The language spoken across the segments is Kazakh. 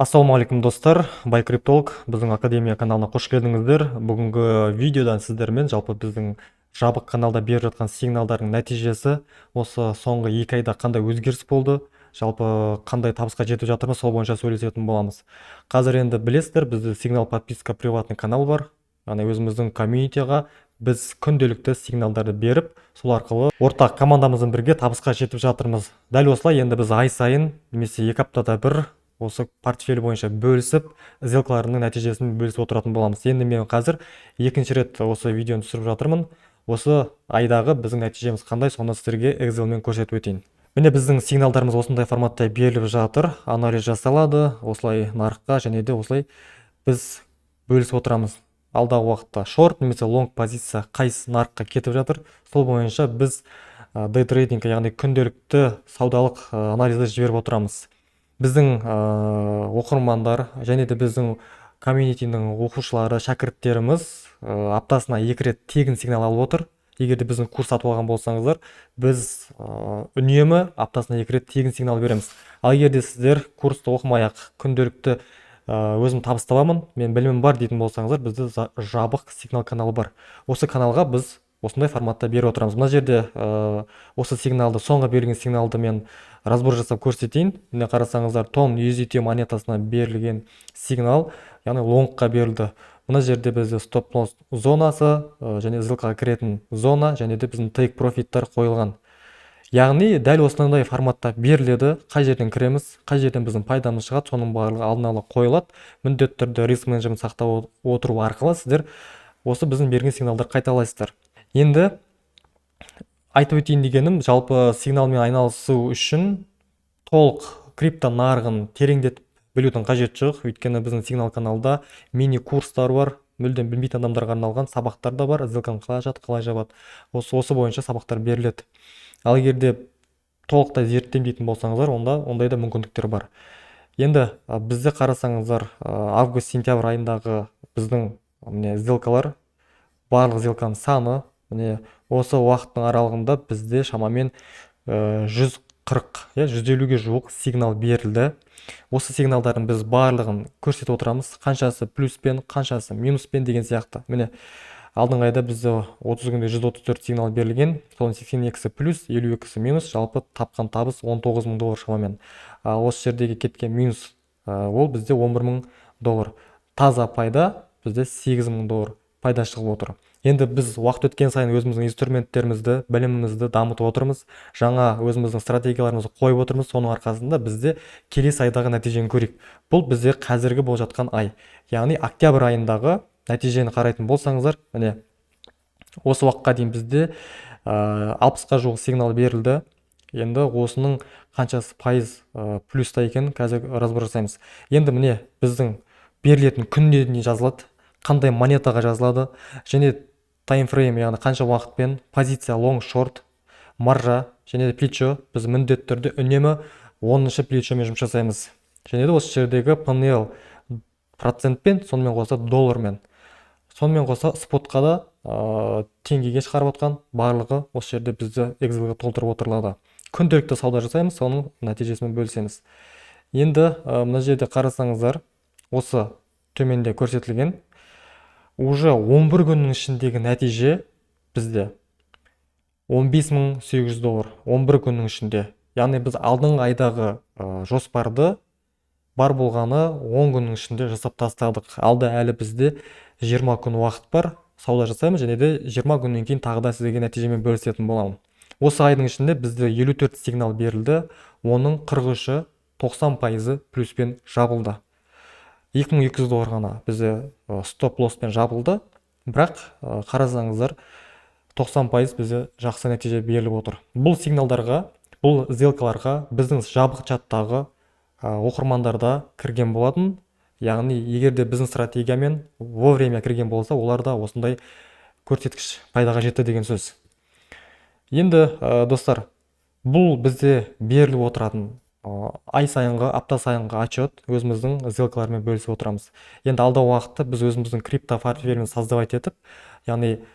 Ассалаумағалейкум достар, Бай Криптолог біздің Академия каналына қош келдіңіздер. Бүгінгі видеодан сіздермен жалпы біздің жабық каналда беріп жатқан сигналдардың нәтижесі, осы соңғы 2 айда қандай өзгеріс болды, жалпы қандай табысқа жетіп жатырмыз, сол бойынша сөйлесетін боламыз. Қазір енді білесіздер, бізде сигнал подписка приватный канал бар. Яғни өзіміздің комьюнитиға біз күнделікті сигналдарды беріп, сол арқылы ортақ командамызбен бірге табысқа жетіп жатырмыз. Дәл осылай енді біз ай сайын немесе 2 аптада бір осы портфель бойынша бөлісіп, сделкаларының нәтижесін бөлісіп отыратын боламыз. Енді мен қазір екінші рет осы видеоны түсіріп жатырмын. Осы айдағы біздің нәтижеміз қандай, соны сіздерге Excel-мен көрсетіп өтейін. Міне біздің сигналдарымыз осындай форматта беріліп жатыр, анализ жасалады, осылай нарыққа және де осылай біз бөлісіп отырамыз. Алдағы уақытта шорт немесе лонг позиция қайсы нарыққа кетіп жатыр, сол бойынша біз day trading, яғни күнделікті саудалық анализді жіберіп отырамыз. Біздің оқырмандар және де біздің комьюнитидің оқушылары, шәкірттеріміз аптасына 2 рет тегін сигнал алып отыр. Егер де біздің курс сатып алған болсаңыздар, біз үнемі аптасына 2 рет тегін сигнал береміз. Ал егер де сіздер курсты оқымай-ақ күнделікті өзім табыс табамын, мен білімім бар дейтін болсаңыздар, бізде жабық сигнал каналы бар. Осы каналға біз осындай форматта беріп отырамыз. Мына жерде осы сигналды, соңғы берілген сигналды мен разбор жасап көрсетейін. Міне қарасаңыздар, тон USDT монетасына берілген сигнал, яғни лонгқа берілді. Мына жерде бізде стоп-лосс зонасы және сделкаға кіретін зона және де біздің take профиттар қойылған. Яғни дәл осындай форматта беріледі, қай жерден кіреміз, қай жерден біздің пайдамыз шығады, соның барлығы алдын ала қойылады. Міндетті түрде риск менеджмент сақтап отыру арқылы сіздер осы біздің берген сигналдар қайталайсыздар. Енді айтып өтейін дегенім, жалпы сигналмен айналысу үшін толық крипто нарығын тереңдетіп білудің қажеті жоқ. Өйткені біздің сигнал каналда мини курстар бар, мүлдем білмейтін адамдарға арналған сабақтар да бар, сделканы қалай ашады, қалай жабады. Осы бойынша сабақтар беріледі. Ал егер де толықтай зерттеймін дейтін болсаңыздар, ондай да мүмкіндіктер бар. Енді бізде қарасаңыздар, август-сентябрь айындағы біздің сделкалар, барлық сделканың саны, осы уақыттың аралығында бізде шамамен 140-150-ге жуық сигнал берілді. Осы сигналдардың біз барлығын көрсетіп отырамыз, қаншасы плюспен, қаншасы минуспен деген сияқты. Міне алдыңғы айда бізде 30 күнде 134 сигнал берілген, соның 82-сі плюс, 52-сі минус, жалпы тапқан табыс $19,000 шамамен. Осы жердегі кеткен минус ол бізде $11,000. Таза пайда бізде $8,000 пайда шығып отыр. Енді біз уақыт өткен сайын өзіміздің инструменттерімізді, білімімізді дамытып отырмыз, жаңа өзіміздің стратегияларымызды қойып отырмыз, соның арқасында бізде келесі айдағы нәтижені көрейік. Бұл бізде қазіргі болып жатқан ай. Яғни октябрь айындағы нәтижені қарайтын болсаңыздар, міне осы уақытқа дейін бізде 60-қа жуық сигнал берілді. Енді осының қаншасы пайыз плюста екен қазір разбор жасаймыз. Енді міне біздің берілетін күніне дейін жазылады, қандай монетаға жазылады, және таймфрейм, яғни қанша уақытпен, позиция long short, маржа және де плечо, біз міндетті түрде үнемі 10-шы плечомен жұмыс жасаймыз. Және де осы жердегі PNL процентпен, сонымен қоса доллармен. Сонымен қоса спотқа да теңгеге шығарып отқан барлығы осы жерде бізді Excel-ға толтырып отырылады. Күнделікті сауда жасаймыз, соның нәтижесімен бөлісеміз. Енді мына жерде қарасаңыздар, осы төменде көрсетілген уже 11 күннің ішіндегі нәтиже бізде $15,800 11 күннің ішінде. Яғни біз алдыңғы айдағы жоспарды бар болғаны 10 күннің ішінде жасап тастадық. Алда әлі бізде 20 күн уақыт бар, сауда жасаймыз, және де 20 күннен кейін тағы да сізге нәтижемен бөлісетін боламын. Осы айдың ішінде бізде 54 сигнал берілді, оның 43-і 90% плюспен жабылды. $2,200 ғана бізде стоп-лосспен жабылды, бірақ қарасаңыздар 90% бізде жақсы нәтиже беріліп отыр. Бұл сигналдарға, бұл сделкаларға біздің жабық чаттағы оқырмандарда кірген болатын. Яғни егер де біздің стратегиямен вовремя кірген болса, олар да осындай көрсеткіш пайдаға жетті деген сөз. Енді достар, бұл бізде беріліп отыратын ай сайынғы, апта сайынғы отчет, өзіміздің сделкалармен бөлісіп отырамыз. Енді алдағы уақытта біз өзіміздің крипто портфелін создавать етіп, яғни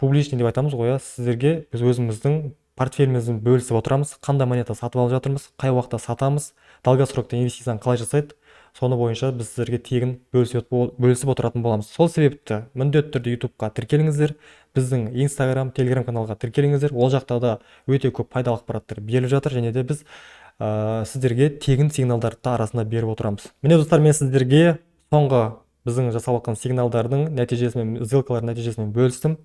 публичный деп айтамыз ғой, сіздерге біз өзіміздің портфелімізді бөлісіп отырамыз, қандай монета сатып алып жатырмыз, қай уақытта сатамыз, долгосрокты инвестицияны қалай жасайды, соны бойынша біз сіздерге тегін бөлісіп отыратын боламыз. Сол себепті міндетті түрде ютубқа тіркеліңіздер, біздің инстаграм, телеграм каналға тіркеліңіздер. Ол жақта да өте көп пайдалы ақпараттар беріліп жатыр, және де біз сіздерге тегін сигналдарды да арасында беріп отырамыз. Міне достар, мен сіздерге соңғы біздің жасап жатқан сигналдардың нәтижесімен, ссылкалардың нәтижесімен бөлістім.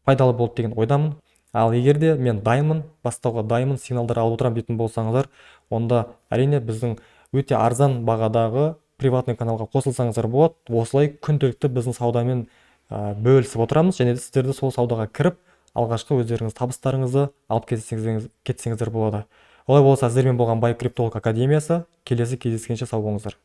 Пайдалы болды деген ойдамын. Ал егер де мен бастауға дайынмын, сигналдар алып отырамын дейтін болсаңыздар, онда әрине біздің өте арзан бағадағы приватный каналға қосылсаңыздар болады. Осылай күнделікті біздің саудамен бөлісіп отырамыз, және де сіздерді сол саудаға кіріп, алғашқы өздеріңіз табыстарыңызды алып кетсеңіздер болады. Олай болса, сіздермен болған Бай Криптолог Академиясы. Келесі кездескенше сау болыңыздар.